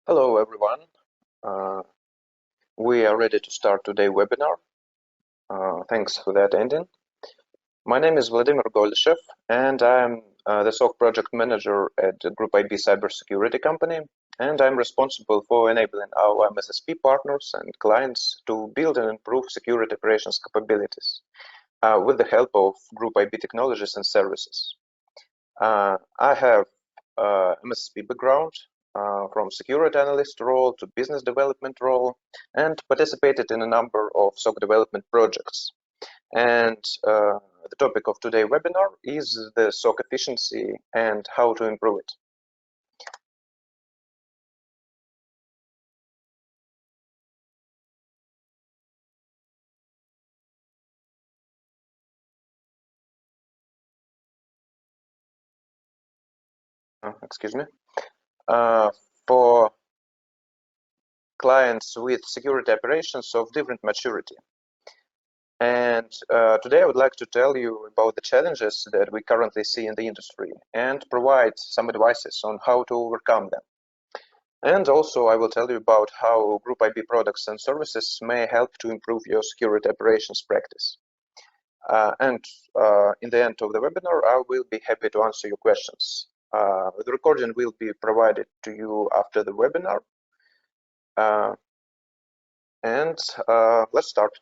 Hello everyone. Uh, we are ready to start today's webinar. Thanks for that ending. My name is Vladimir Goliashev and I'm the SOC project manager at Group IB cybersecurity company, and I'm responsible for enabling our MSSP partners and clients to build and improve security operations capabilities with the help of Group IB technologies and services. I have MSSP background, from security analyst role to business development role, and participated in a number of SOC development projects. And the topic of today's webinar is the SOC efficiency and how to improve it. Excuse me. For clients with security operations of different maturity. And today I would like to tell you about the challenges that we currently see in the industry and provide some advices on how to overcome them. And also I will tell you about how Group IB products and services may help to improve your security operations practice. And in the end of the webinar, I will be happy to answer your questions. The recording will be provided to you after the webinar. Let's start.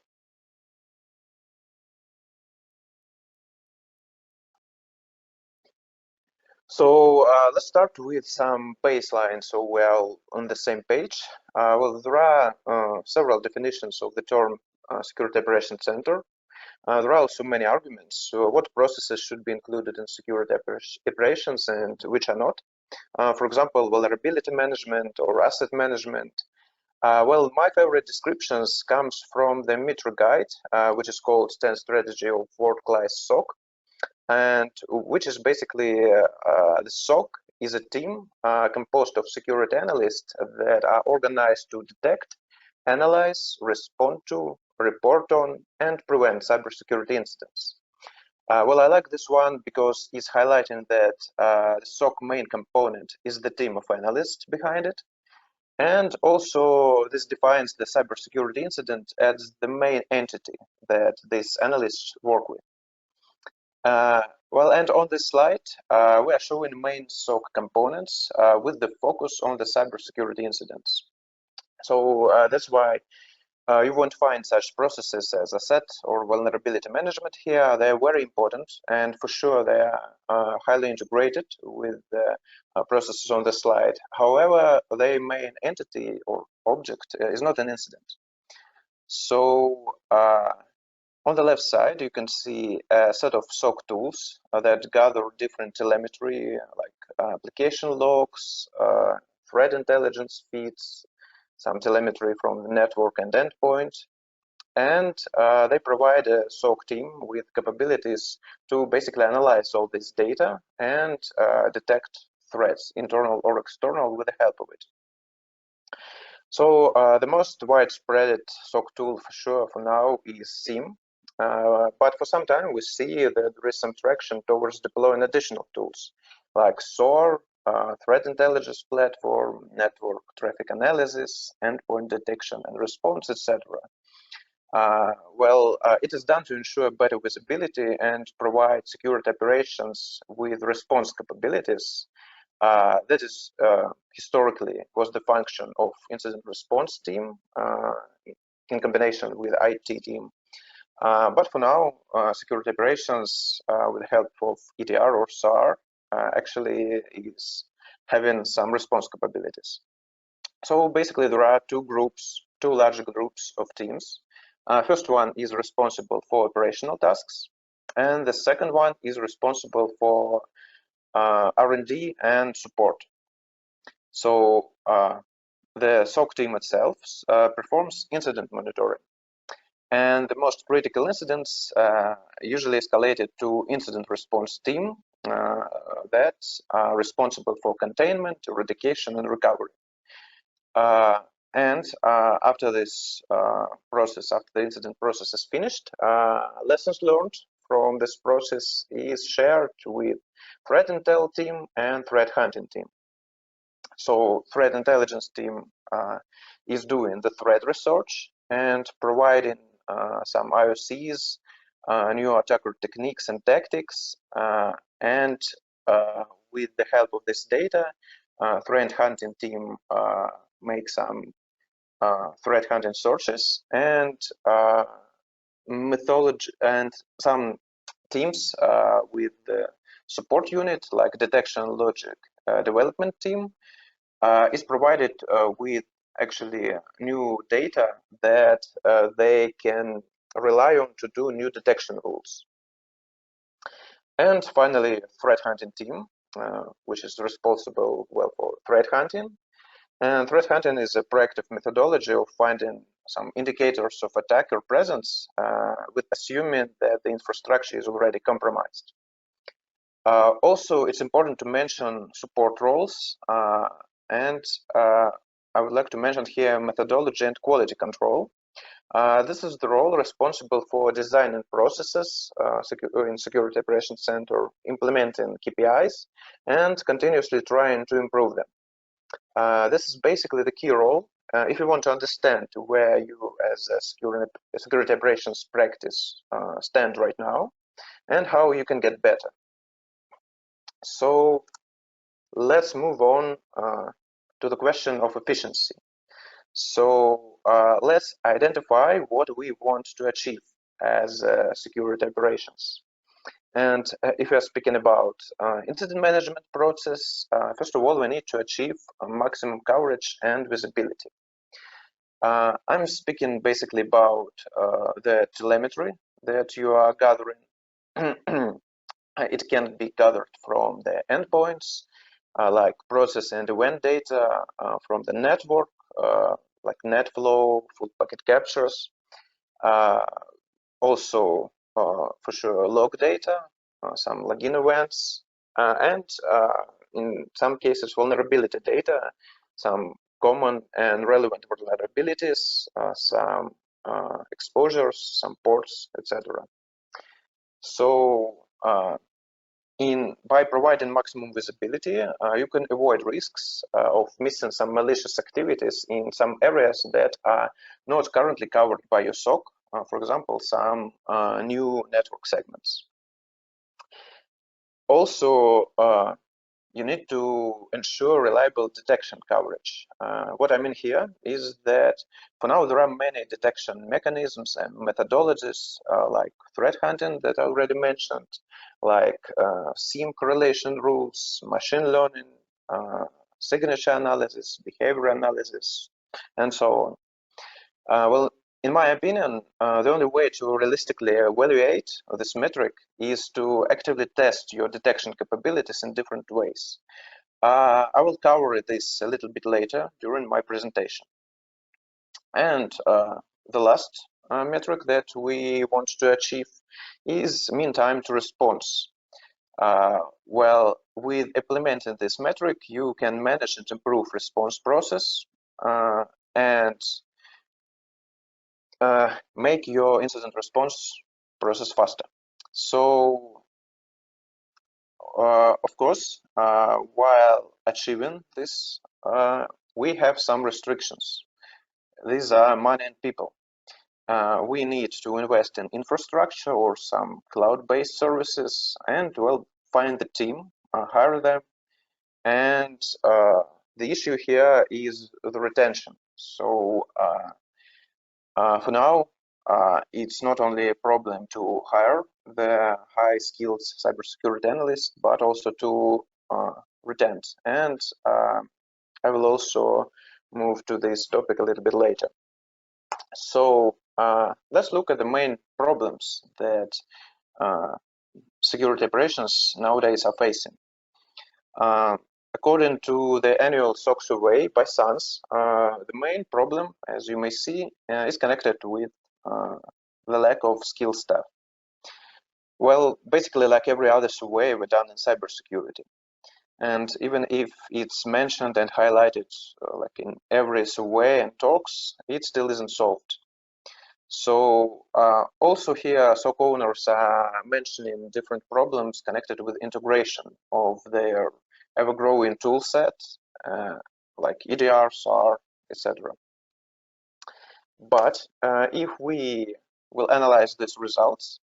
So let's start with some baseline so we're on the same page. Well, there are several definitions of the term security operations center. There are also many arguments. So what processes should be included in security operations and which are not? For example, vulnerability management or asset management. Well, my favorite descriptions comes from the Mitra guide, which is called 10 Strategy of World-Class SOC, and which is basically the SOC is a team composed of security analysts that are organized to detect, analyze, respond to, report on, and prevent cybersecurity incidents. Well, I like this one because it's highlighting that the SOC main component is the team of analysts behind it. And also this defines the cybersecurity incident as the main entity that these analysts work with. Well, and on this slide, we are showing main SOC components with the focus on the cybersecurity incidents. So that's why you won't find such processes as asset or vulnerability management here. They are very important, and for sure they are highly integrated with the processes on the slide. However, their main entity or object is not an incident. So on the left side, you can see a set of SOC tools that gather different telemetry like application logs, threat intelligence feeds, some telemetry from the network and endpoint, and they provide a SOC team with capabilities to basically analyze all this data and detect threats, internal or external, with the help of it. So the most widespread SOC tool for sure for now is SIEM, but for some time we see that there is some traction towards deploying additional tools like SOAR, threat intelligence platform, network traffic analysis, endpoint detection and response, etc. Well, it is done to ensure better visibility and provide security operations with response capabilities. That is historically was the function of incident response team in combination with IT team. But for now, security operations with the help of EDR or SAR actually is having some response capabilities. So basically there are two large groups of teams. First one is responsible for operational tasks, and the second one is responsible for R&D and support. So the SOC team itself performs incident monitoring, and the most critical incidents usually escalated to incident response team that's responsible for containment, eradication, and recovery. And after this process, after the incident process is finished, lessons learned from this process is shared with threat intel team and threat hunting team. So threat intelligence team is doing the threat research and providing some IOCs, new attacker techniques and tactics, and with the help of this data, threat hunting team make some threat hunting searches and methodology, and some teams with the support unit like detection logic development team is provided with actually new data that they can rely on to do new detection rules. And finally, threat hunting team, which is responsible for threat hunting. And threat hunting is a proactive methodology of finding some indicators of attacker presence with assuming that the infrastructure is already compromised. Also, it's important to mention support roles, and I would like to mention here methodology and quality control. This is the role responsible for designing processes in Security Operations Center, implementing KPIs, and continuously trying to improve them. This is basically the key role if you want to understand where you as a security operations practice stand right now and how you can get better. So let's move on to the question of efficiency. So let's identify what we want to achieve as security operations. And if we are speaking about incident management process, first of all, we need to achieve maximum coverage and visibility. I'm speaking basically about the telemetry that you are gathering. It can be gathered from the endpoints, like process and event data, from the network, like net flow, full packet captures, also for sure log data, some login events, and in some cases vulnerability data, some common and relevant vulnerabilities, some exposures, some ports, etc. So by providing maximum visibility, you can avoid risks of missing some malicious activities in some areas that are not currently covered by your SOC, for example, some new network segments. Also, you need to ensure reliable detection coverage. What I mean here is that for now there are many detection mechanisms and methodologies like threat hunting that I already mentioned, like SIEM correlation rules, machine learning, signature analysis, behavior analysis, and so on. Well, in my opinion, the only way to realistically evaluate this metric is to actively test your detection capabilities in different ways. I will cover this a little bit later during my presentation. And the last metric that we want to achieve is mean time to response. Well, with implementing this metric, you can manage and improve response process and make your incident response process faster. So, of course, while achieving this, we have some restrictions. These are money and people. We need to invest in infrastructure or some cloud-based services and, well, find the team, hire them. And the issue here is the retention. So for now, it's not only a problem to hire the high-skilled cybersecurity analysts, but also to retain. And I will also move to this topic a little bit later. So let's look at the main problems that security operations nowadays are facing. According to the annual SOC survey by SANS, the main problem, as you may see, is connected with the lack of skilled staff. Well, basically like every other survey we're done in cybersecurity. And even if it's mentioned and highlighted like in every survey and talks, it still isn't solved. So also here, SOC owners are mentioning different problems connected with integration of their ever-growing tool set like EDR, SAR, etc. But if we will analyze these results,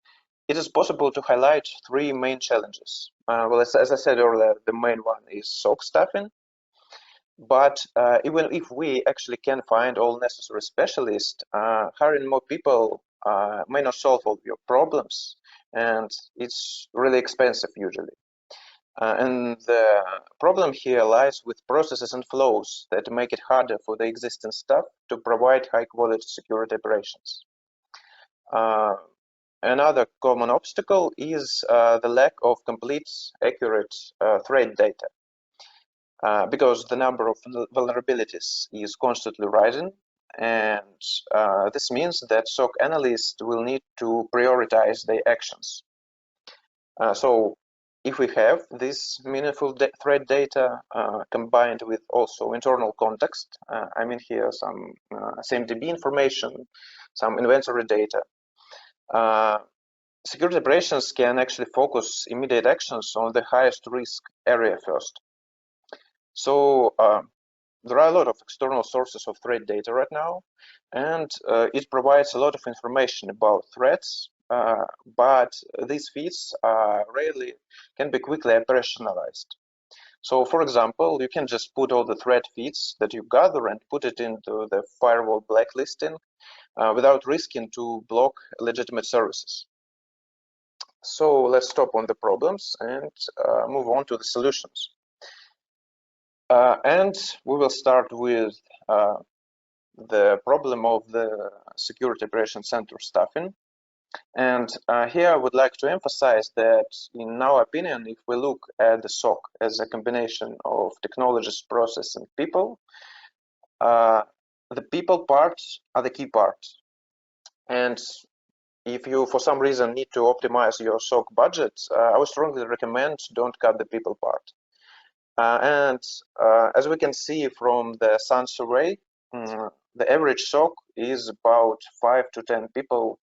it is possible to highlight three main challenges. Well, as I said earlier, the main one is SOC staffing. But even if we actually can find all necessary specialists, hiring more people may not solve all your problems, and it's really expensive usually. And the problem here lies with processes and flows that make it harder for the existing staff to provide high-quality security operations. Another common obstacle is the lack of complete, accurate threat data. Because the number of vulnerabilities is constantly rising, and this means that SOC analysts will need to prioritize their actions. So if we have this meaningful threat data combined with also internal context, I mean here some CMDB information, some inventory data, security operations can actually focus immediate actions on the highest risk area first. So there are a lot of external sources of threat data right now, and it provides a lot of information about threats, but these feeds rarely can be quickly operationalized. So for example, you can just put all the threat feeds that you gather and put it into the firewall blacklisting without risking to block legitimate services. So let's stop on the problems and move on to the solutions. And we will start with the problem of the Security Operations Center staffing. And here I would like to emphasize that, in our opinion, if we look at the SOC as a combination of technologies, process, and people, the people parts are the key parts. And if you, for some reason, need to optimize your SOC budget, I would strongly recommend don't cut the people part. And as we can see from the Sun survey, the average SOC is about 5 to 10 people.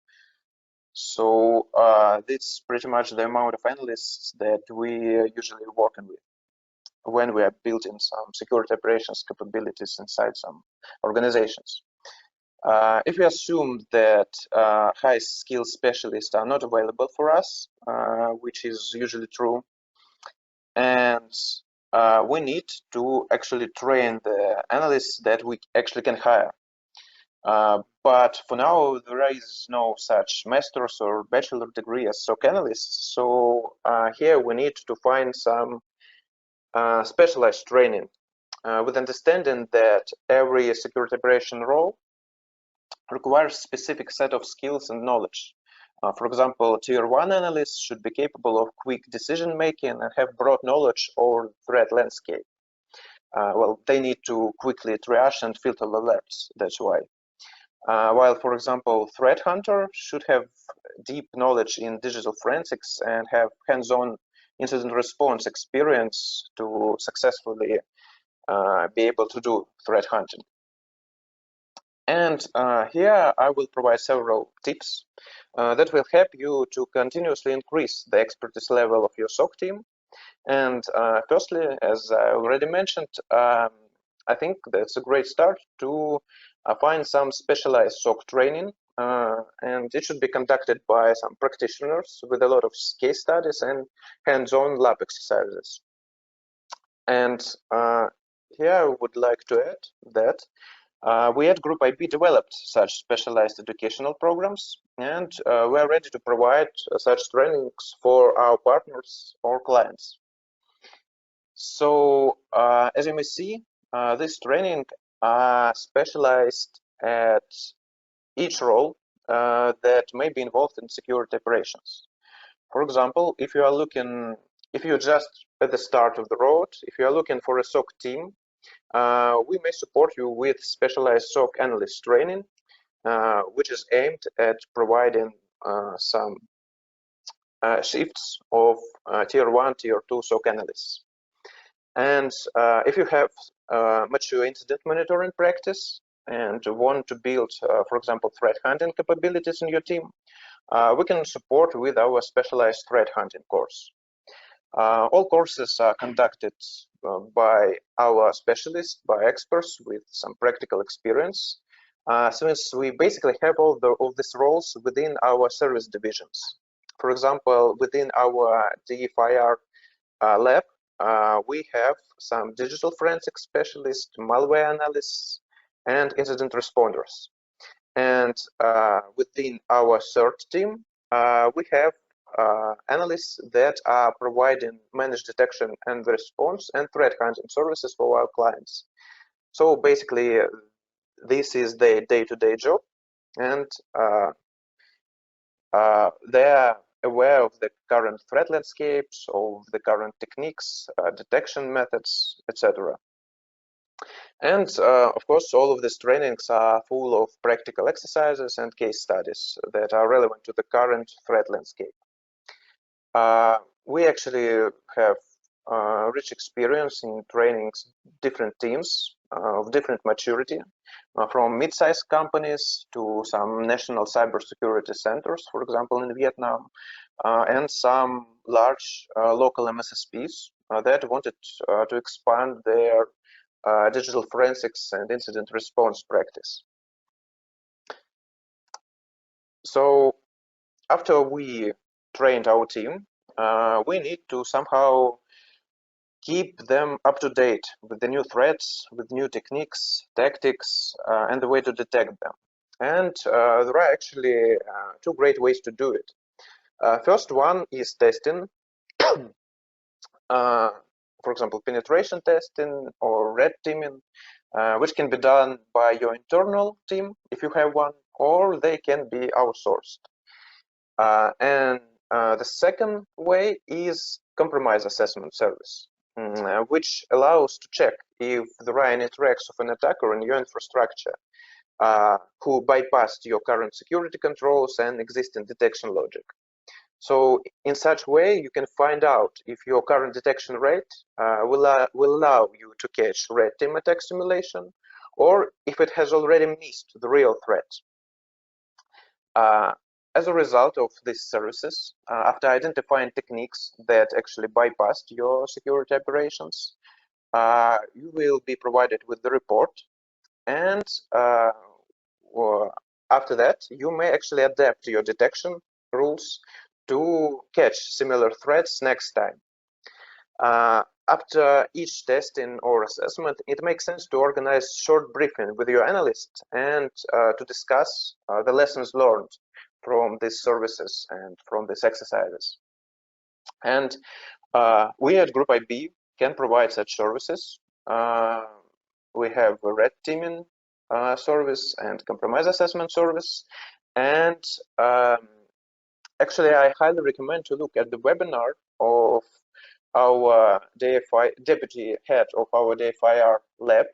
So that's pretty much the amount of analysts that we are usually working with when we are building some security operations capabilities inside some organizations. If we assume that high-skilled specialists are not available for us, which is usually true, and we need to actually train the analysts that we actually can hire. But for now, there is no such master's or bachelor degree as SOC analysts. So here we need to find some specialized training with understanding that every security operation role requires a specific set of skills and knowledge. For example, Tier 1 analysts should be capable of quick decision making and have broad knowledge of threat landscape. Well, they need to quickly triage and filter alerts, that's why. While, for example, threat hunter should have deep knowledge in digital forensics and have hands-on incident response experience to successfully be able to do threat hunting. And here I will provide several tips that will help you to continuously increase the expertise level of your SOC team. And firstly, as I already mentioned, I think that's a great start to find some specialized SOC training, and it should be conducted by some practitioners with a lot of case studies and hands-on lab exercises. And here I would like to add that we at Group IB developed such specialized educational programs, and we are ready to provide such trainings for our partners or clients. So as you may see, this training are specialized at each role that may be involved in security operations. For example, if you're just at the start of the road, if you are looking for a SOC team, we may support you with specialized SOC analyst training, which is aimed at providing some shifts of Tier 1, Tier 2 SOC analysts. And if you have mature incident monitoring practice and want to build, for example, threat hunting capabilities in your team, we can support with our specialized threat hunting course. All courses are conducted by our specialists, by experts with some practical experience, since we basically have all these roles within our service divisions. For example, within our DFIR lab, we have some digital forensic specialists, malware analysts, and incident responders. And within our third team, we have analysts that are providing managed detection and response and threat hunting services for our clients. So basically, this is their day-to-day job, and they are aware of the current threat landscapes, of the current techniques, detection methods, etc. And of course, all of these trainings are full of practical exercises and case studies that are relevant to the current threat landscape. We actually have rich experience in training different teams of different maturity, from mid-sized companies to some national cybersecurity centers, for example, in Vietnam, and some large local MSSPs that wanted to expand their digital forensics and incident response practice. So after we trained our team, we need to somehow keep them up to date with the new threats, with new techniques, tactics, and the way to detect them. And there are actually two great ways to do it. First one is testing. For example, penetration testing or red teaming, which can be done by your internal team if you have one, or they can be outsourced. And the second way is compromise assessment service, which allows to check if there are any tracks of an attacker in your infrastructure who bypassed your current security controls and existing detection logic. So in such way, you can find out if your current detection rate will allow you to catch red team attack simulation, or if it has already missed the real threat. As a result of these services, after identifying techniques that actually bypassed your security operations, you will be provided with the report, and after that, you may actually adapt your detection rules to catch similar threats next time. After each testing or assessment, it makes sense to organize short briefing with your analyst and to discuss the lessons learned from these services and from these exercises. And we at Group IB can provide such services. We have a red teaming service and compromise assessment service. And actually, I highly recommend to look at the webinar of our deputy head of our DFIR lab,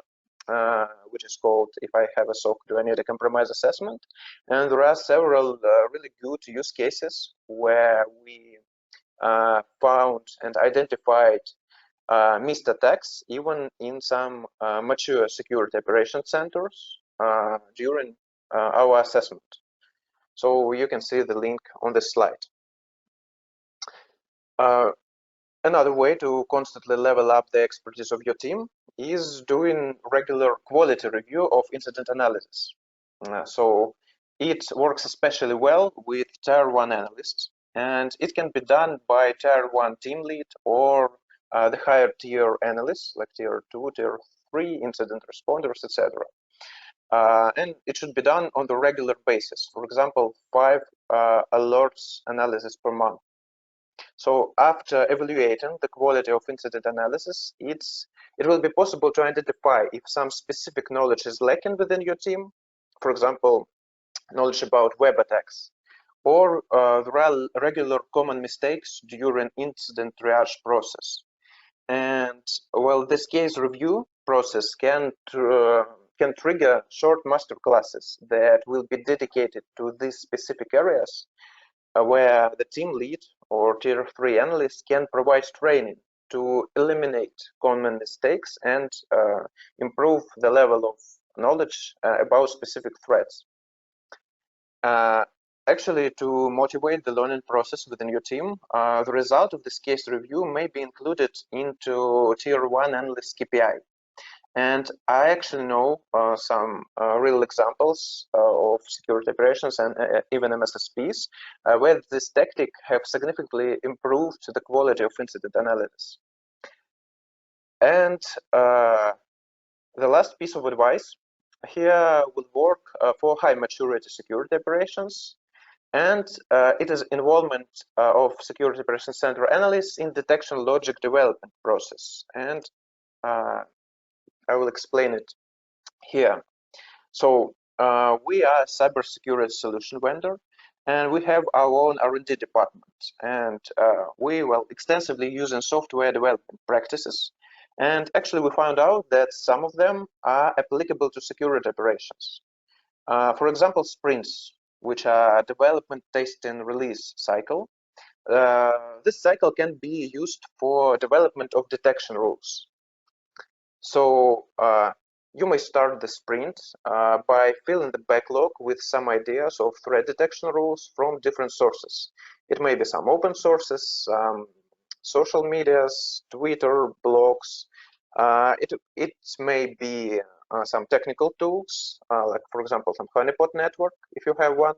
which is called "If I Have a SOC, Do I Need a Compromise Assessment?" And there are several really good use cases where we found and identified missed attacks even in some mature security operation centers during our assessment. So you can see the link on this slide. Another way to constantly level up the expertise of your team is doing regular quality review of incident analysis. So it works especially well with Tier 1 analysts, and it can be done by Tier 1 team lead or the higher tier analysts like Tier 2, Tier 3, incident responders, etc. And it should be done on the regular basis. For example, 5 alerts analysis per month. So after evaluating the quality of incident analysis, it will be possible to identify if some specific knowledge is lacking within your team, for example, knowledge about web attacks, or there are regular common mistakes during incident triage process. And well, this case review process can trigger short master classes that will be dedicated to these specific areas, where the team lead or Tier 3 analyst can provide training to eliminate common mistakes and improve the level of knowledge about specific threats. actually, to motivate the learning process within your team, the result of this case review may be included into Tier 1 analyst KPI. And I actually know some real examples of security operations and even MSSPs where this tactic have significantly improved the quality of incident analysis. And the last piece of advice here will work for high maturity security operations, and it is involvement of security operations center analysts in detection logic development process. And I will explain it here. So we are a cybersecurity solution vendor, and we have our own R&D department, and we extensively using software development practices. And actually, we found out that some of them are applicable to security operations. For example, sprints, which are development, test, and release cycle. This cycle can be used for development of detection rules. So you may start the sprint by filling the backlog with some ideas of threat detection rules from different sources. It may be some open sources, social medias, Twitter, blogs. It may be some technical tools, like for example, some honeypot network, if you have one.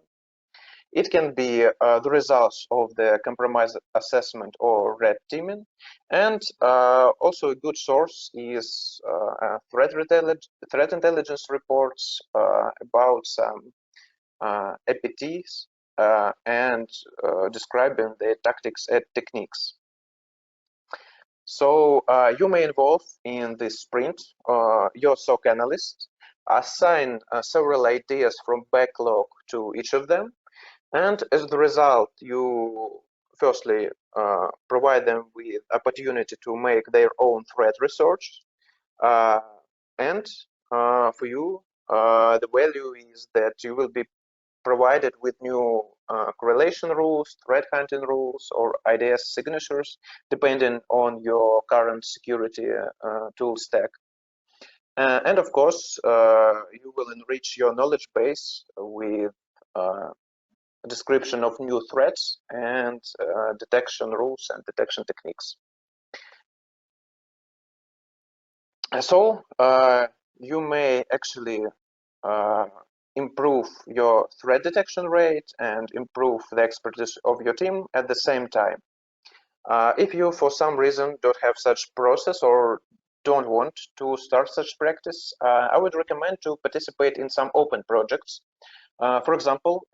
It can be the results of the compromise assessment or red teaming. And also a good source is threat intelligence reports about some APTs and describing the tactics and techniques. So you may involve in this sprint your SOC analyst, assign several ideas from backlog to each of them, and as the result, you firstly provide them with opportunity to make their own threat research, and for you, the value is that you will be provided with new correlation rules, threat hunting rules, or IDS signatures, depending on your current security tool stack. And of course, you will enrich your knowledge base with a description of new threats and detection rules and detection techniques. So you may actually improve your threat detection rate and improve the expertise of your team at the same time. If you, for some reason, don't have such process or don't want to start such practice, I would recommend to participate in some open projects. For example,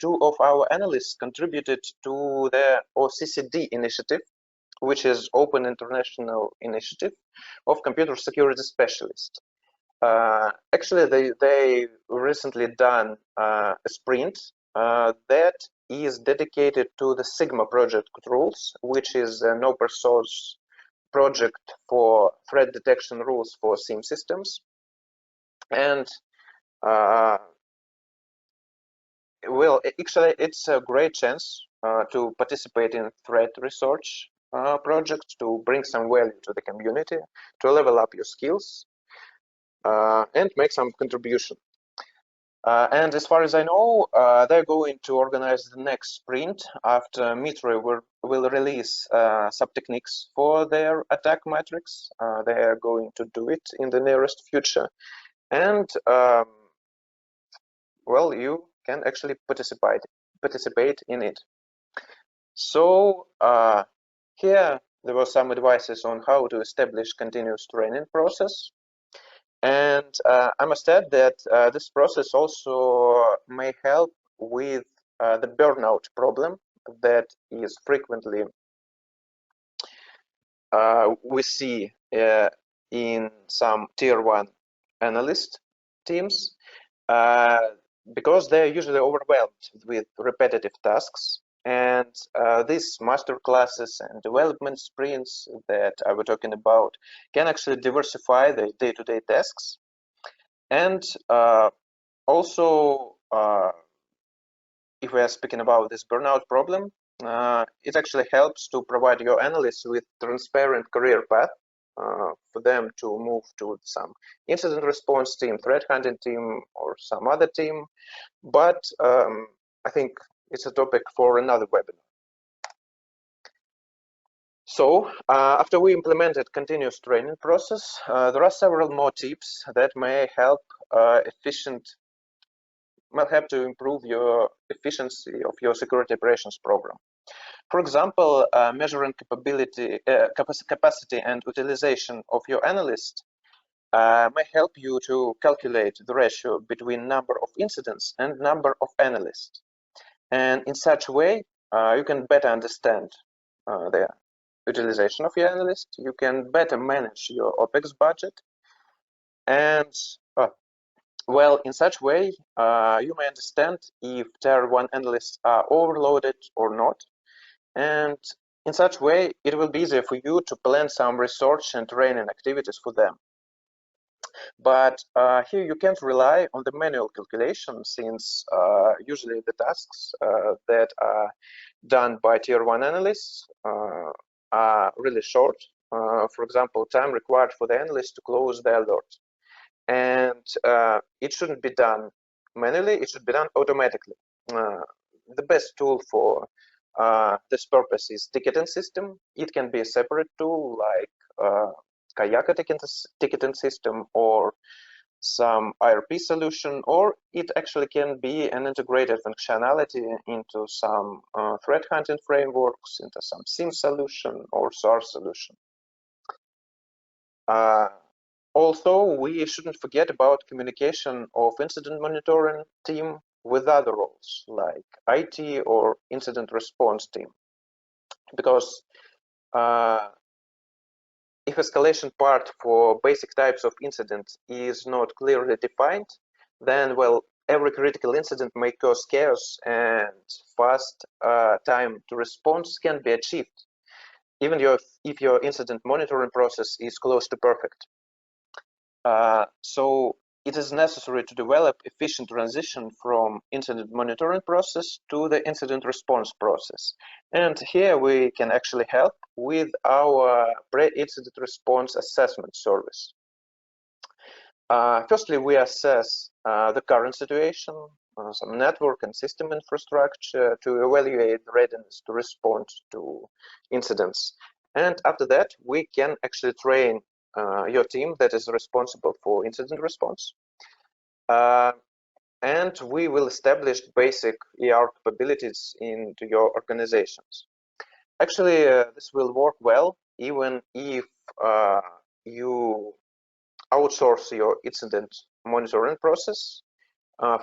two of our analysts contributed to the OCCD initiative, which is Open International Initiative of Computer Security Specialists. Actually, they recently done a sprint that is dedicated to the Sigma project rules, which is an open source project for threat detection rules for SIEM systems. And well, actually, it's a great chance to participate in threat research projects, to bring some value to the community, to level up your skills, and make some contribution. And as far as I know, they're going to organize the next sprint after Mitre will release sub-techniques for their attack matrix. They are going to do it in the nearest future. And well, you can actually participate in it. So here there were some advices on how to establish continuous training process. And I must add that this process also may help with the burnout problem that is frequently we see in some tier 1 analyst teams, because they're usually overwhelmed with repetitive tasks. And these master classes and development sprints that I was talking about can actually diversify the day-to-day tasks. And also, if we are speaking about this burnout problem, it actually helps to provide your analysts with transparent career path for them to move to some incident response team, threat hunting team, or some other team. But I think it's a topic for another webinar. So after we implemented continuous training process, there are several more tips that may help to improve your efficiency of your security operations program. For example, measuring capacity and utilization of your analyst may help you to calculate the ratio between number of incidents and number of analysts. And in such a way, you can better understand the utilization of your analyst, you can better manage your OPEX budget, and well, in such way, you may understand if Tier 1 analysts are overloaded or not, and in such way, it will be easier for you to plan some research and training activities for them. But here you can't rely on the manual calculation, since usually the tasks that are done by Tier 1 analysts are really short. For example, time required for the analyst to close the alert. And it shouldn't be done manually, it should be done automatically. The best tool for this purpose is ticketing system. It can be a separate tool like Kayaka ticketing system or some IRP solution, or it actually can be an integrated functionality into some threat hunting frameworks, into some SIEM solution or SAR solution. Also, we shouldn't forget about communication of incident monitoring team with other roles like IT or incident response team, because if escalation part for basic types of incidents is not clearly defined, then, well, every critical incident may cause chaos, and fast time to response can be achieved, even if your incident monitoring process is close to perfect. So it is necessary to develop efficient transition from incident monitoring process to the incident response process. And here we can actually help with our pre-incident response assessment service. Firstly, we assess the current situation, some network and system infrastructure to evaluate readiness to respond to incidents. And after that, we can actually train your team that is responsible for incident response. And we will establish basic ER capabilities into your organizations. Actually, this will work well even if you outsource your incident monitoring process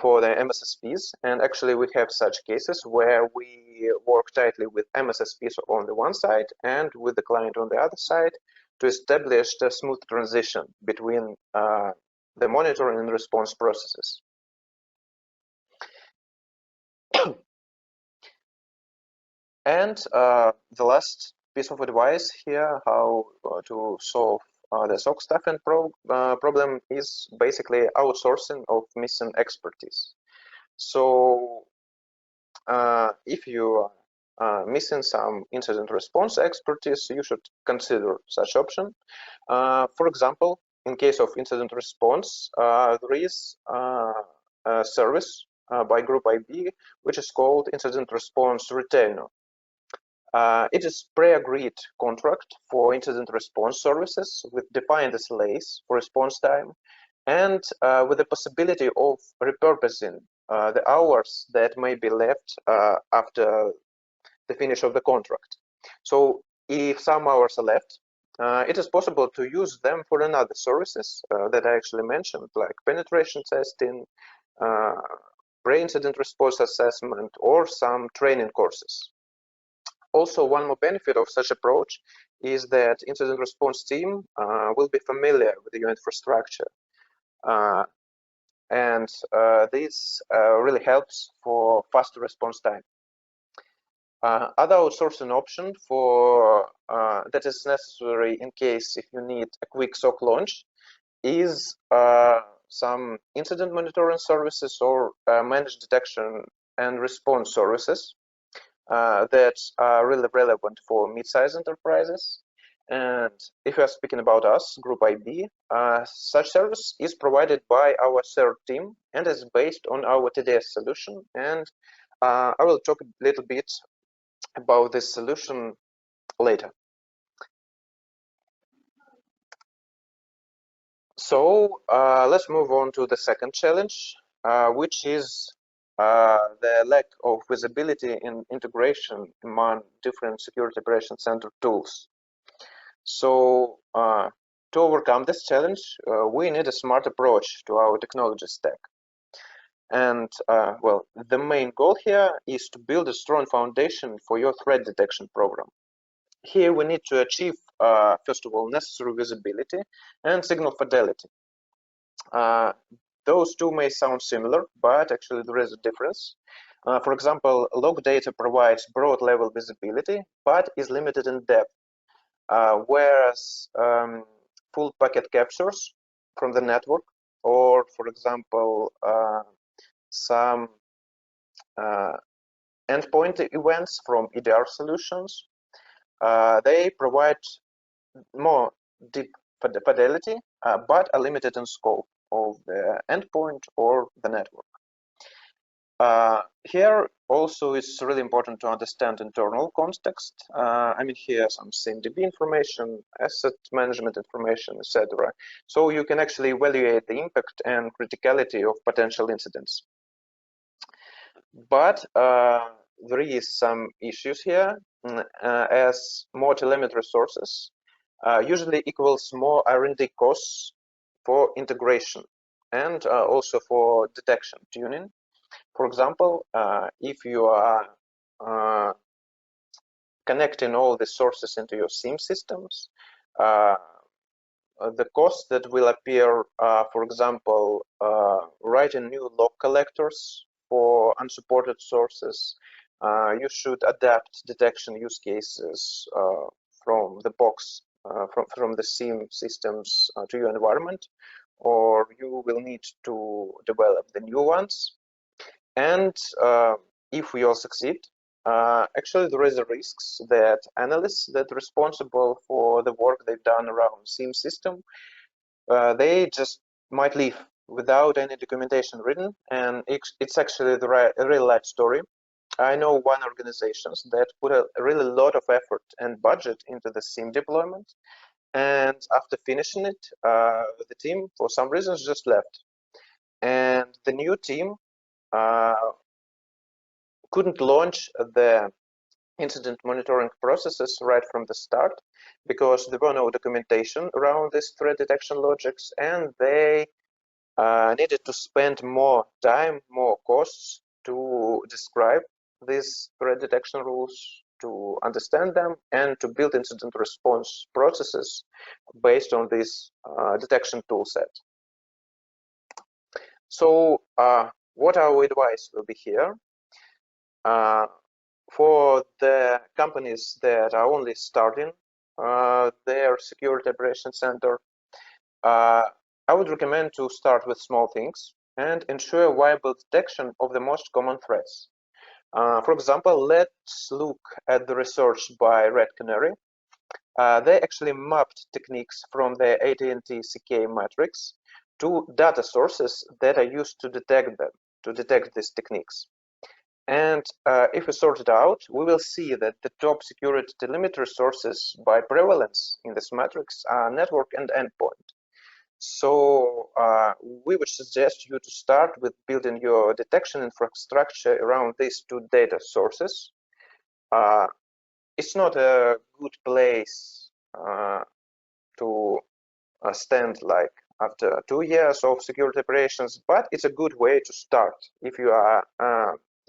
for the MSSPs. And actually, we have such cases where we work tightly with MSSPs on the one side and with the client on the other side to establish a smooth transition between the monitoring and response processes. And the last piece of advice here, how to solve the SOC staffing problem, is basically outsourcing of missing expertise. So if you are missing some incident response expertise, you should consider such option. For example, in case of incident response, there is a service by Group IB, which is called Incident Response Retainer. It is pre-agreed contract for incident response services with defined SLAs for response time, and with the possibility of repurposing the hours that may be left after the finish of the contract. So if some hours are left, it is possible to use them for another services that I actually mentioned, like penetration testing, pre-incident response assessment, or some training courses. Also, one more benefit of such approach is that incident response team will be familiar with your infrastructure. And this really helps for faster response time. Other outsourcing option for that is necessary in case if you need a quick SOC launch is some incident monitoring services or managed detection and response services that are really relevant for mid-sized enterprises. And if you are speaking about us, Group IB, such service is provided by our CERT team and is based on our TDS solution and I will talk a little bit about this solution later. So let's move on to the second challenge, which is the lack of visibility and integration among different security operations center tools. So to overcome this challenge, we need a smart approach to our technology stack. And well, the main goal here is to build a strong foundation for your threat detection program. Here we need to achieve, first of all, necessary visibility and signal fidelity. Those two may sound similar, but actually there is a difference. For example, log data provides broad level visibility, but is limited in depth, whereas full packet captures from the network, or for example, some endpoint events from EDR solutions, they provide more deep fidelity, but are limited in scope of the endpoint or the network. Here also it's really important to understand internal context. I mean, here some CMDB information, asset management information, etc. So you can actually evaluate the impact and criticality of potential incidents. But there is some issues here, as more telemetry sources usually equals more R&D costs for integration and also for detection tuning. For example, if you are connecting all the sources into your SIEM systems, the cost that will appear, for example, writing new log collectors for unsupported sources, you should adapt detection use cases from the box, from the SIEM systems to your environment, or you will need to develop the new ones. And if we all succeed, actually there is a risks that analysts that are responsible for the work they've done around SIEM system, they just might leave without any documentation written, and it's actually a real life story. I know one organization that put a really lot of effort and budget into the SIEM deployment, and after finishing it, the team for some reasons just left, and the new team couldn't launch the incident monitoring processes right from the start because there were no documentation around these threat detection logics, and they needed to spend more time, more costs to describe these threat detection rules, to understand them, and to build incident response processes based on this detection tool set. So what our advice will be here? For the companies that are only starting their security operations center, I would recommend to start with small things and ensure viable detection of the most common threats. For example, let's look at the research by Red Canary. They actually mapped techniques from the AT&T CK matrix to data sources that are used to detect them, to detect these techniques. And if we sort it out, we will see that the top security telemetry sources by prevalence in this matrix are network and endpoint. So we would suggest you to start with building your detection infrastructure around these two data sources. It's not a good place to stand like after 2 years of security operations, but it's a good way to start if you are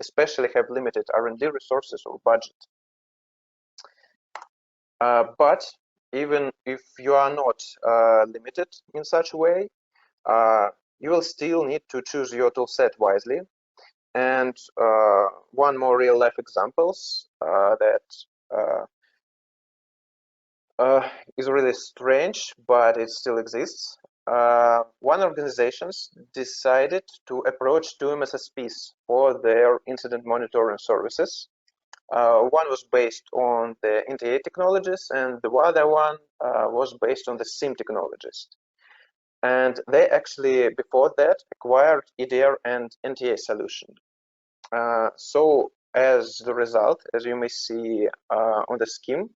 especially have limited R&D resources or budget. But even if you are not limited in such a way, you will still need to choose your toolset wisely. And one more real life examples that is really strange, but it still exists. One organization decided to approach two MSSPs for their incident monitoring services. One was based on the NTA technologies, and the other one was based on the SIEM technologies. And they actually, before that, acquired EDR and NTA solution. So as the result, as you may see on the scheme,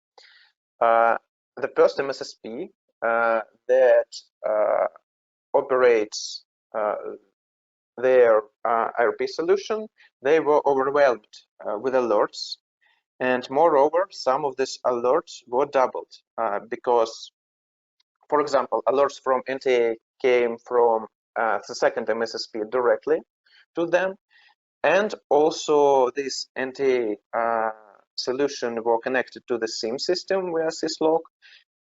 the first MSSP that operates their IRP solution, they were overwhelmed with alerts. And moreover, some of these alerts were doubled because, for example, alerts from NTA came from the second MSSP directly to them. And also this NTA solution were connected to the SIEM system via syslog.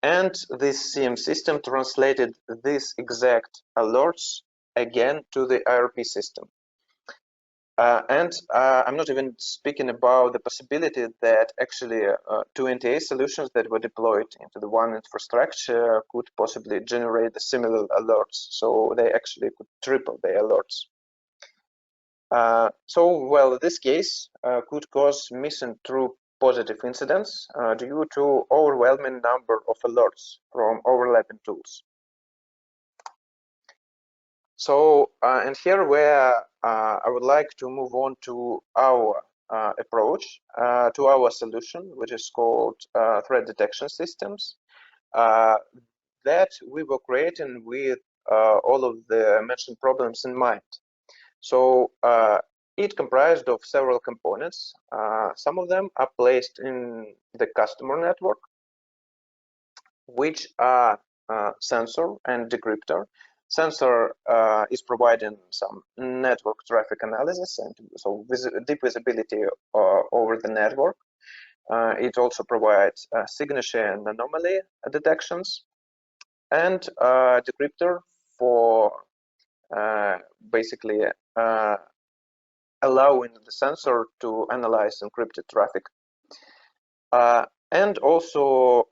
And this SIEM system translated these exact alerts again to the IRP system. And I'm not even speaking about the possibility that actually two NTA solutions that were deployed into the one infrastructure could possibly generate the similar alerts. So they actually could triple the alerts. So, well, this case could cause missing true positive incidents due to overwhelming number of alerts from overlapping tools. So, and here where I would like to move on to our approach, to our solution, which is called threat detection systems, that we were creating with all of the mentioned problems in mind. So it comprised of several components. Some of them are placed in the customer network, which are sensor and decryptor. Sensor is providing some network traffic analysis and so deep visibility over the network. It also provides signature and anomaly detections, and decryptor for basically allowing the sensor to analyze encrypted traffic. And also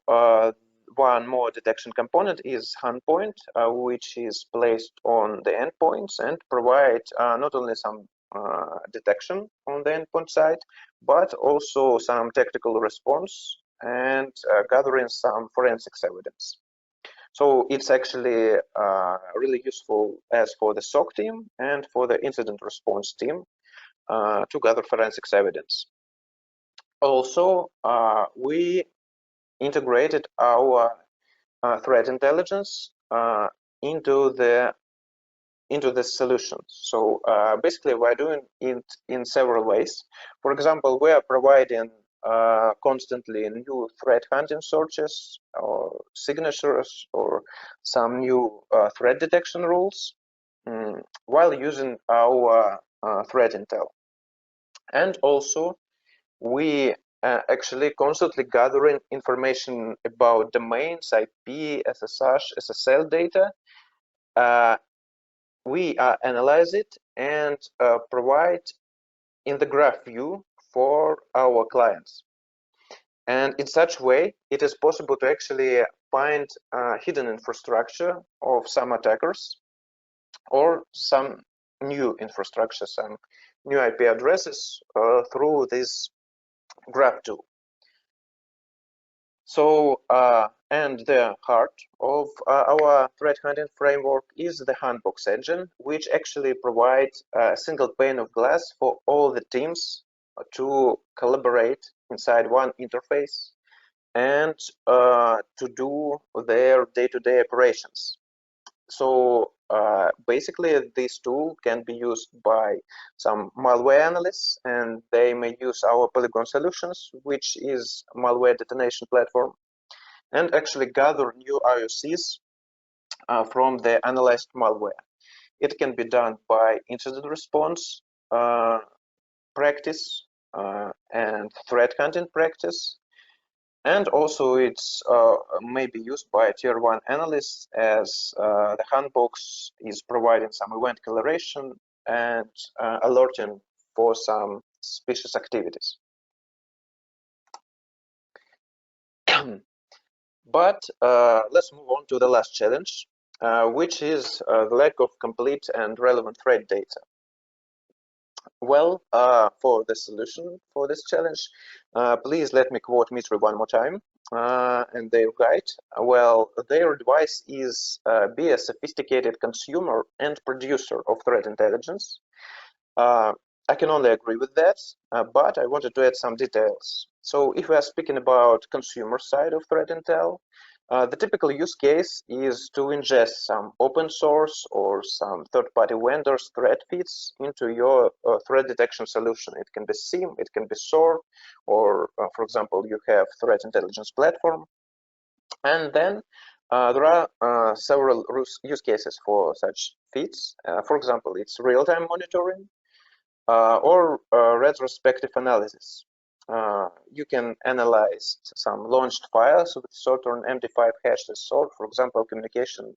one more detection component is handpoint, which is placed on the endpoints and provide not only some detection on the endpoint side, but also some tactical response and gathering some forensics evidence. So it's actually really useful as for the SOC team and for the incident response team to gather forensics evidence. Also, we integrated our threat intelligence into the solution. So basically, we're doing it in several ways. For example, we are providing constantly new threat hunting searches or signatures or some new threat detection rules while using our threat intel. And also, we actually constantly gathering information about domains, IP, SSH, SSL data. We analyze it and provide in the graph view for our clients. And in such way, it is possible to actually find hidden infrastructure of some attackers or some new infrastructure, some new IP addresses through this graph tool. So, and the heart of our threat hunting framework is the Handbox engine, which actually provides a single pane of glass for all the teams to collaborate inside one interface and to do their day-to-day operations. So basically, this tool can be used by some malware analysts, and they may use our Polygon solutions, which is a malware detonation platform, and actually gather new IOCs from the analyzed malware. It can be done by incident response practice and threat hunting practice. And also it's may be used by tier 1 analysts as the Handbox is providing some event acceleration and alerting for some suspicious activities. But let's move on to the last challenge, which is the lack of complete and relevant threat data. Well, for the solution for this challenge, please let me quote Mitri one more time and their guide. Well, their advice is be a sophisticated consumer and producer of threat intelligence. I can only agree with that, but I wanted to add some details. So if we are speaking about consumer side of threat intel, the typical use case is to ingest some open source or some third-party vendors threat feeds into your threat detection solution. It can be SIEM, it can be SOAR, or for example, you have threat intelligence platform. And then there are several use cases for such feeds. For example, it's real-time monitoring or retrospective analysis. You can analyze some launched files with certain MD5 hashes or, for example, communication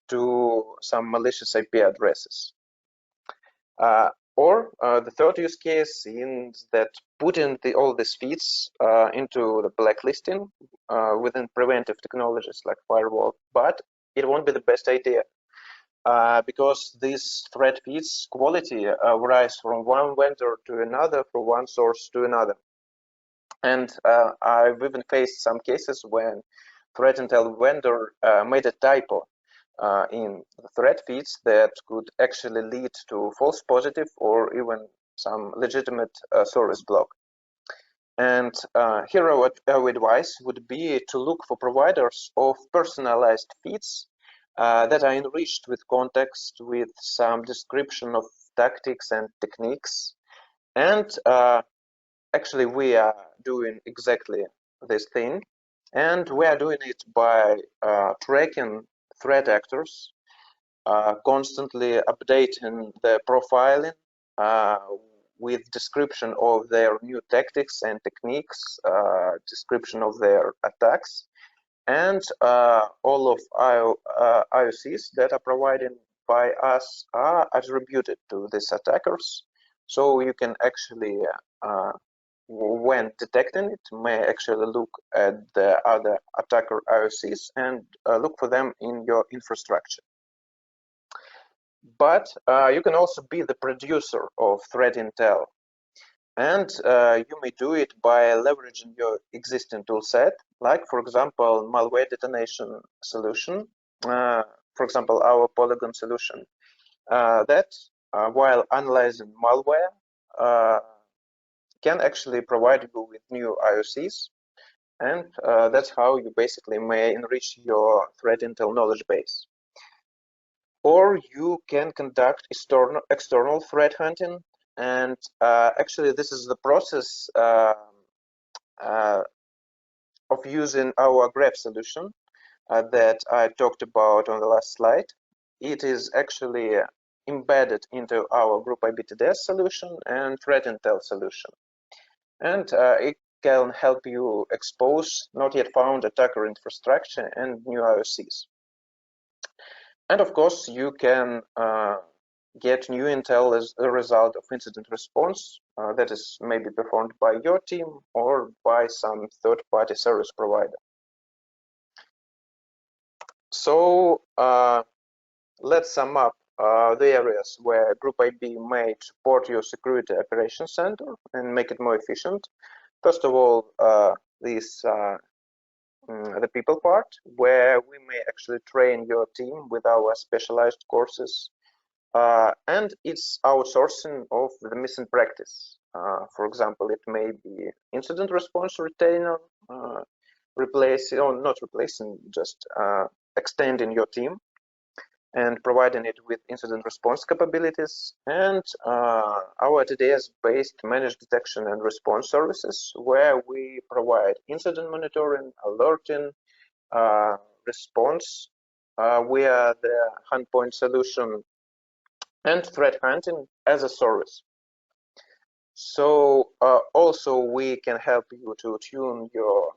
to some malicious IP addresses. Or the third use case is that putting all these feeds into the blacklisting within preventive technologies like firewall, but it won't be the best idea. Because these threat feeds quality varies from one vendor to another, from one source to another. And I've even faced some cases when threat intel vendor made a typo in the threat feeds that could actually lead to false positive or even some legitimate service block. And here our advice would be to look for providers of personalized feeds that are enriched with context, with some description of tactics and techniques. And actually, we are doing exactly this thing. And we are doing it by tracking threat actors, constantly updating the profiling with description of their new tactics and techniques, description of their attacks, and all of IOCs that are provided by us are attributed to these attackers. So you can actually, when detecting it, may actually look at the other attacker IOCs and look for them in your infrastructure. But you can also be the producer of threat intel. And you may do it by leveraging your existing toolset, like, for example, malware detonation solution, for example, our Polygon solution, that while analyzing malware, can actually provide you with new IOCs. And that's how you basically may enrich your threat intel knowledge base. Or you can conduct external threat hunting. And actually, this is the process of using our graph solution that I talked about on the last slide. It is actually embedded into our group IBTDS solution and threat intel solution. And it can help you expose not yet found attacker infrastructure and new IOCs. And of course, you can get new intel as a result of incident response that is maybe performed by your team or by some third-party service provider. So let's sum up the areas where Group IB may support your security operations center and make it more efficient. First of all, the people part, where we may actually train your team with our specialized courses. And it's outsourcing of the missing practice. For example, it may be incident response retainer, replacing, or not replacing, just extending your team and providing it with incident response capabilities, and our TDS-based managed detection and response services, where we provide incident monitoring, alerting, response via the handpoint solution, and threat hunting as a service. So also we can help you to tune your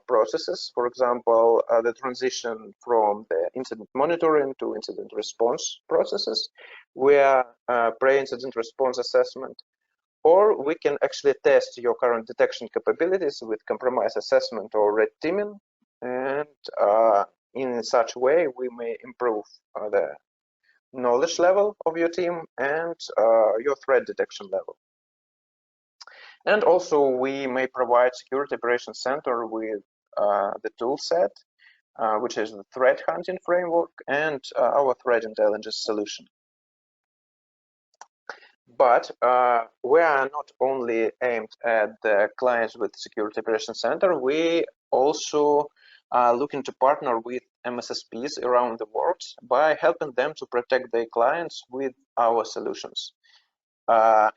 processes. For example, the transition from the incident monitoring to incident response processes, where pre-incident response assessment, or we can actually test your current detection capabilities with compromise assessment or red teaming, and in such way we may improve the knowledge level of your team and your threat detection level. And also we may provide Security Operations Center with the tool set, which is the threat hunting framework and our threat intelligence solution. But we are not only aimed at the clients with Security Operations Center, we also are looking to partner with MSSPs around the world by helping them to protect their clients with our solutions. I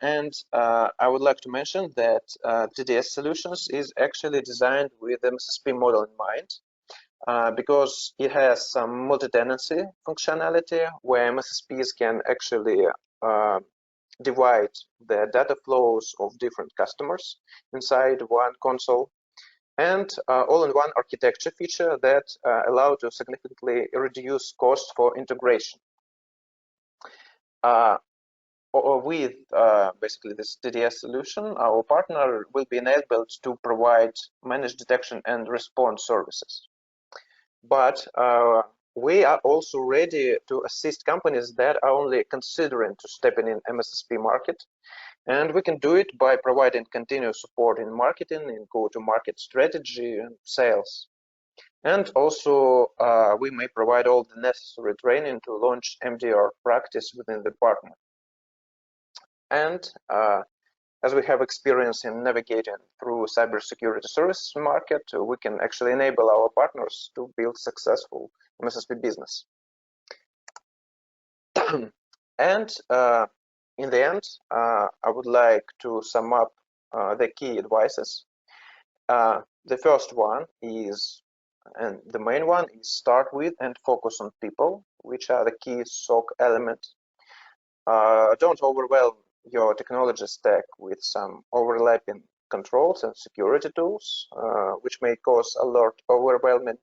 would like to mention that TDS Solutions is actually designed with MSSP model in mind because it has some multi-tenancy functionality where MSSPs can actually uh, divide the data flows of different customers inside one console, and all-in-one architecture feature that allow to significantly reduce cost for integration. With basically this TDS solution, our partner will be enabled to provide managed detection and response services. But we are also ready to assist companies that are only considering to step in MSSP market. And we can do it by providing continuous support in marketing, in go-to-market strategy and sales. And also, we may provide all the necessary training to launch MDR practice within the partner. And as we have experience in navigating through cybersecurity services market, we can actually enable our partners to build successful MSSP business. And in the end, I would like to sum up the key advices. The first one is, and the main one is, start with and focus on people, which are the key SOC elements. Don't overwhelm your technology stack with some overlapping controls and security tools, which may cause a lot overwhelming.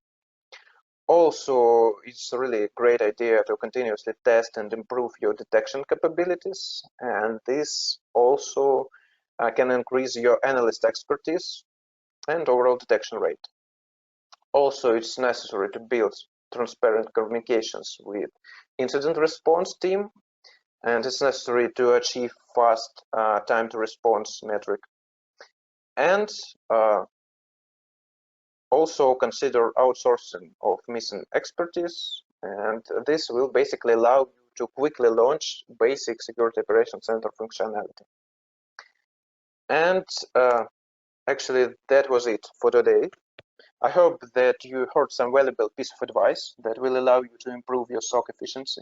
Also, it's a really great idea to continuously test and improve your detection capabilities, and this also can increase your analyst expertise and overall detection rate. Also, it's necessary to build transparent communications with incident response team, and it's necessary to achieve fast time to response metric. And also consider outsourcing of missing expertise, and this will basically allow you to quickly launch basic Security Operations Center functionality. And actually, that was it for today. I hope that you heard some valuable piece of advice that will allow you to improve your SOC efficiency.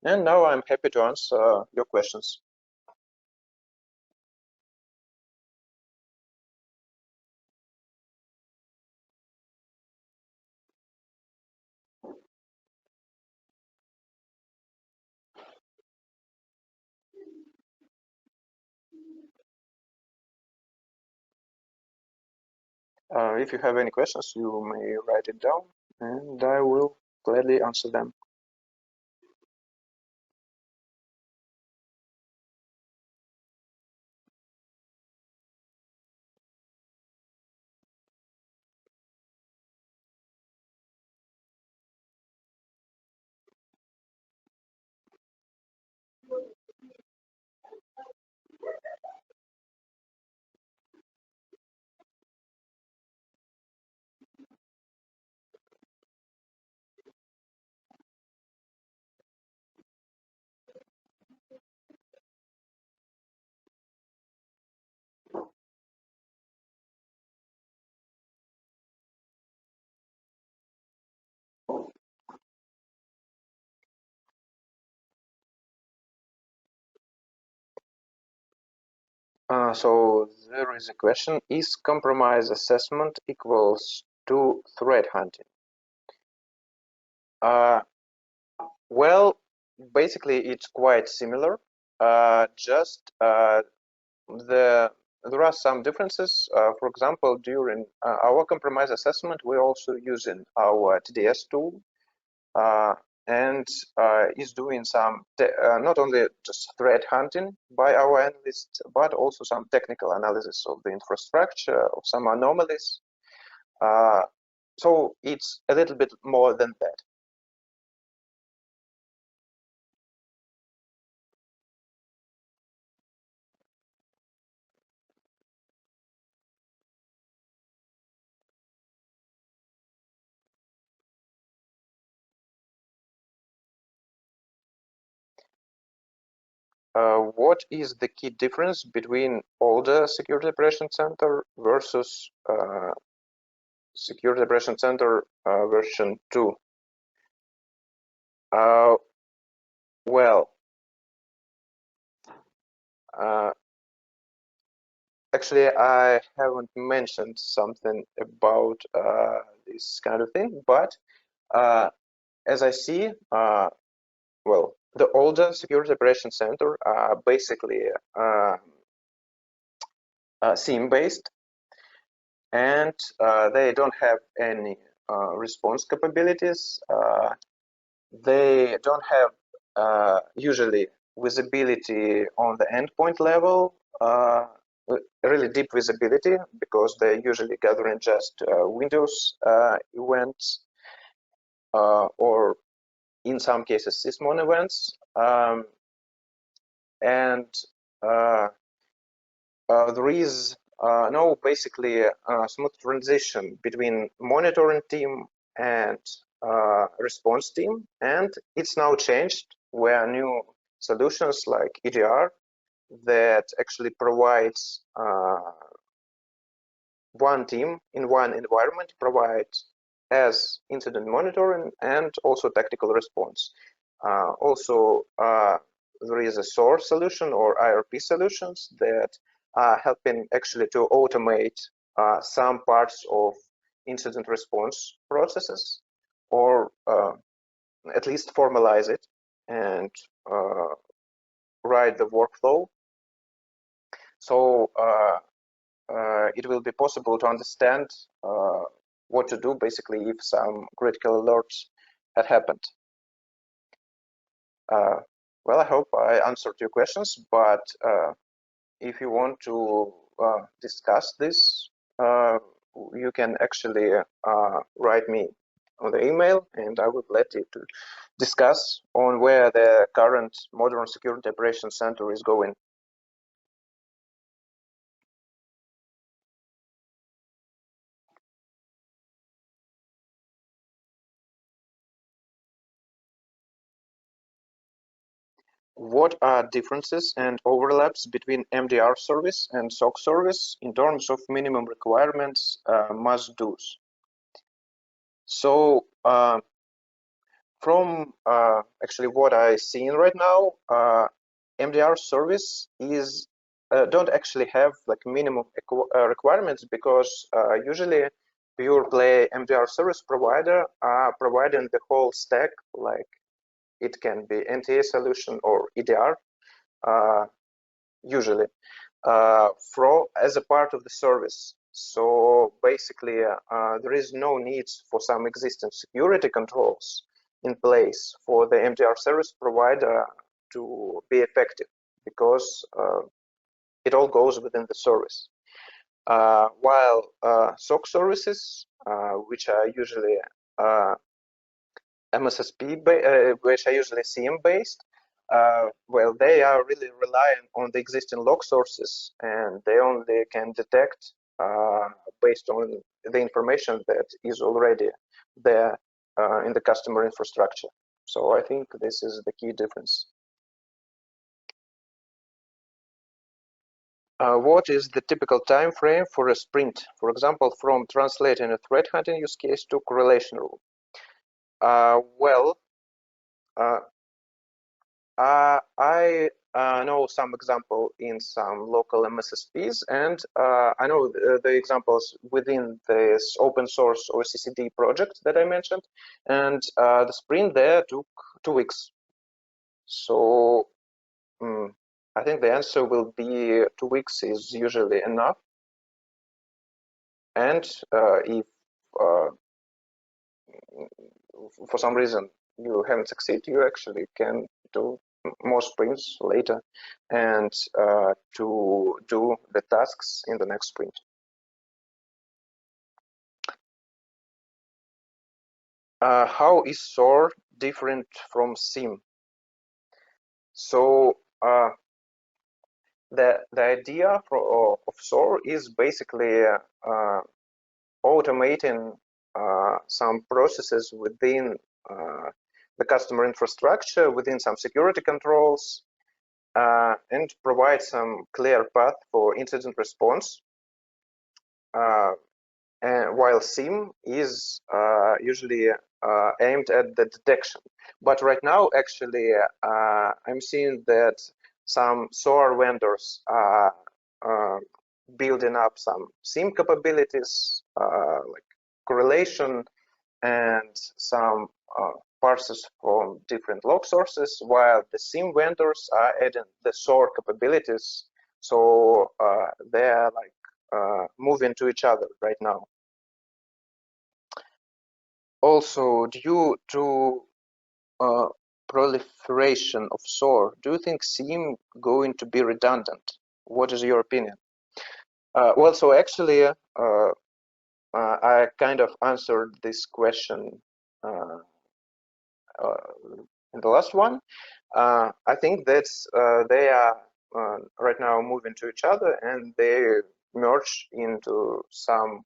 And now I'm happy to answer your questions. If you have any questions, you may write it down, and I will gladly answer them. So there is a question: is compromise assessment equals to threat hunting? Well, basically it's quite similar. Just there are some differences. For example, during our compromise assessment, we're also using our TDS tool, and is doing some not only just threat hunting by our analysts, but also some technical analysis of the infrastructure, of some anomalies. So it's a little bit more than that. what is the key difference between older Security Operations Center versus Security Operations Center version 2? Well, actually, I haven't mentioned something about this kind of thing, but as I see, well, the older Security Operations Center are basically SIEM-based, and they don't have any response capabilities. They don't have usually visibility on the endpoint level, really deep visibility, because they're usually gathering just Windows events or in some cases sysmon events. And there is no basically smooth transition between monitoring team and response team, and it's now changed where new solutions like EDR that actually provides one team in one environment provides as incident monitoring and also tactical response. Also, there is a SOAR solution or IRP solutions that are helping actually to automate some parts of incident response processes, or at least formalize it and write the workflow. So it will be possible to understand what to do basically if some critical alerts had happened. Well, I hope I answered your questions, but if you want to discuss this, you can actually write me on the email, and I would let you to discuss on where the current modern security operations center is going. What are differences and overlaps between MDR service and SOC service in terms of minimum requirements, must-dos? So from actually what I seen right now, MDR service is don't actually have like minimum requirements, because usually pure play MDR service provider are providing the whole stack, like it can be NTA solution or EDR, usually as a part of the service. So basically, there is no need for some existing security controls in place for the MDR service provider to be effective, because it all goes within the service. While SOC services, which are usually MSSP, which are usually CM based, well, they are really reliant on the existing log sources, and they only can detect based on the information that is already there in the customer infrastructure. So I think this is the key difference. What is the typical time frame for a sprint? For example, from translating a threat hunting use case to correlation rule. Well, I know some example in some local MSSPs, and I know the examples within this open source or CCD project that I mentioned, and the sprint there took 2 weeks. So I think the answer will be 2 weeks is usually enough. And if for some reason you haven't succeeded, you actually can do more sprints later and to do the tasks in the next sprint. How is SOAR different from SIEM? So the idea of SOAR is basically automating some processes within the customer infrastructure, within some security controls, and provide some clear path for incident response. And while SIEM is usually aimed at the detection. But right now, actually, I'm seeing that some SOAR vendors are building up some SIEM capabilities, like correlation and some parsers from different log sources, while the SIEM vendors are adding the SOAR capabilities. So they are like moving to each other right now. Also, due to proliferation of SOAR, do you think SIEM going to be redundant? What is your opinion? Well, so actually, I kind of answered this question in the last one. I think that they are right now moving to each other and they merge into some.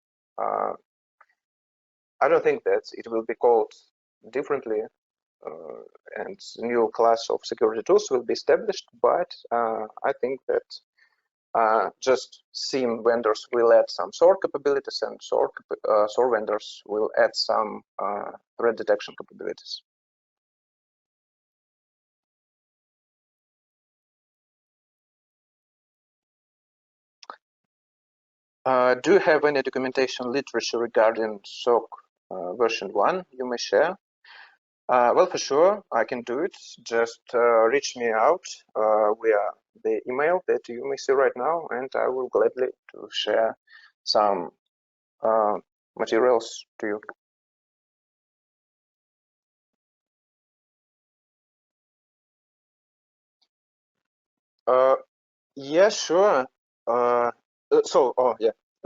I don't think that it will be called differently, and new class of security tools will be established, but I think that just SIEM vendors will add some SOAR capabilities and SOAR vendors will add some threat detection capabilities. Do you have any documentation literature regarding SOC version 1 you may share? Well, for sure, I can do it. Just reach me out via the email that you may see right now, and I will gladly to share some materials to you. Yeah, sure.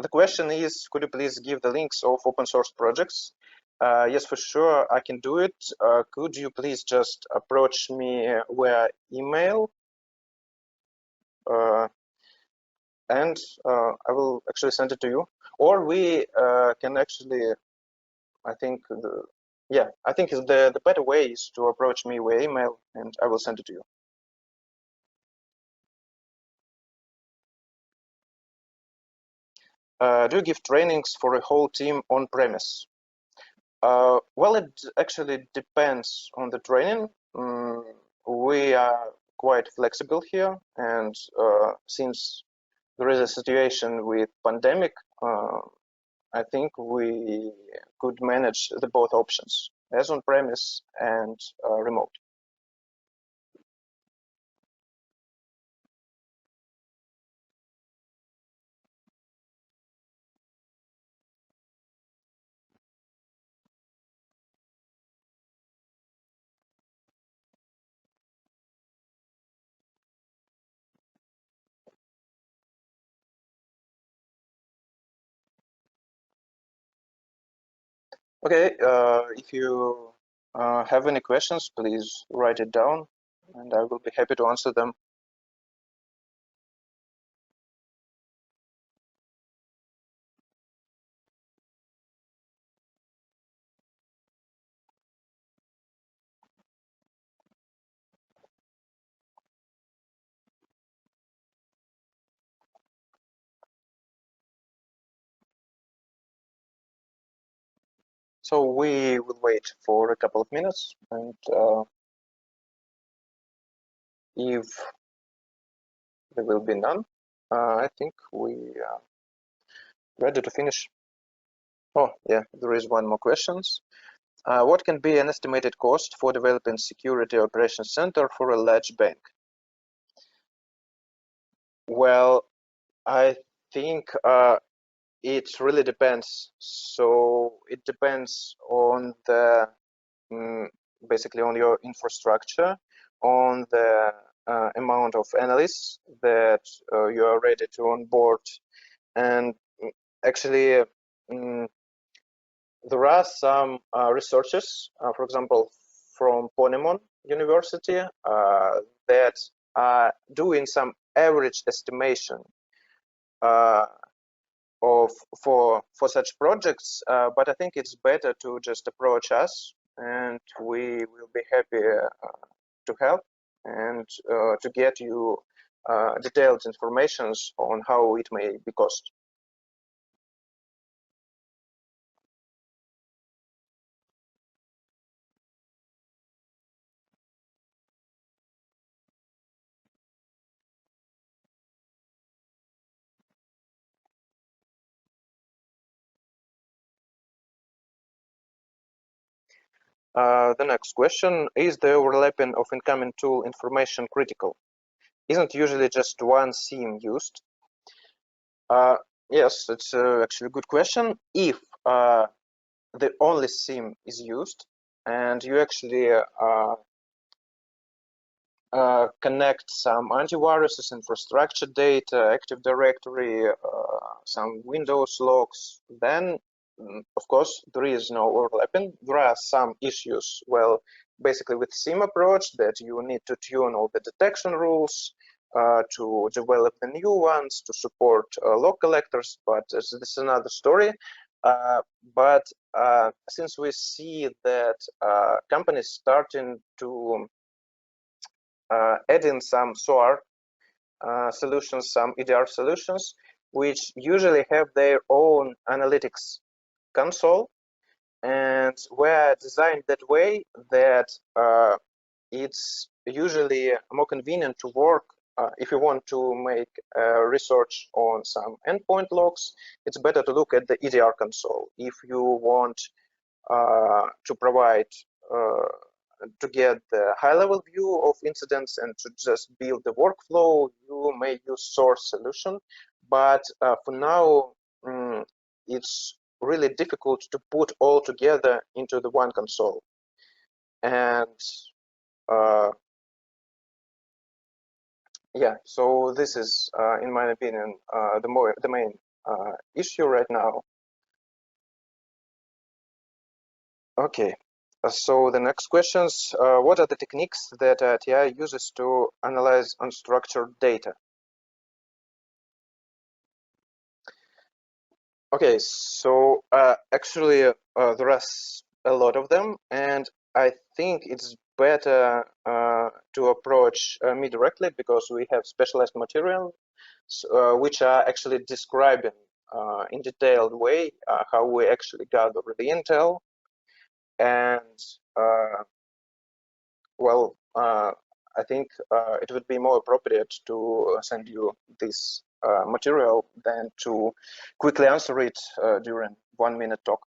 The question is, could you please give the links of open source projects? Yes, for sure, I can do it. Could you please just approach me via email? And I will actually send it to you. Or we can actually, I think, I think the better way is to approach me via email and I will send it to you. Do you give trainings for a whole team on premise? Well, it actually depends on the training. We are quite flexible here, and since there is a situation with pandemic, I think we could manage the both options, as on premise and remote. Okay, if you have any questions, please write it down, and I will be happy to answer them. So we will wait for a couple of minutes, and if there will be none, I think we are ready to finish. Oh, yeah, there is one more questions. What can be an estimated cost for developing security operations center for a large bank? Well, I think it really depends. So it depends on the basically on your infrastructure, on the amount of analysts that you are ready to onboard, and actually there are some researchers, for example, from Ponemon University, that are doing some average estimation of for such projects, but I think it's better to just approach us and we will be happy to help. and to get you detailed informations on how it may be cost. The next question, is the overlapping of incoming tool information critical? Isn't usually just one SIEM used? Yes, it's actually a good question. If the only SIEM is used and you actually connect some antiviruses, infrastructure data, Active Directory, some Windows logs, then of course there is no overlapping. There are some issues, well, basically with SIEM approach that you need to tune all the detection rules, to develop the new ones, to support log collectors, but this is another story. But since we see that companies starting to add in some SOAR solutions, some EDR solutions, which usually have their own analytics console, and were designed that way that it's usually more convenient to work if you want to make research on some endpoint logs. It's better to look at the EDR console. If you want to provide to get the high-level view of incidents and to just build the workflow, you may use source solution. But for now, it's really difficult to put all together into the one console. And yeah, so this is, in my opinion, the main issue right now. Okay, so the next questions, what are the techniques that TI uses to analyze unstructured data? Okay, so actually there are a lot of them, and I think it's better to approach me directly because we have specialized material which are actually describing in detailed way how we actually gather the intel. And well, I think it would be more appropriate to send you this material than to quickly answer it during 1 minute talk.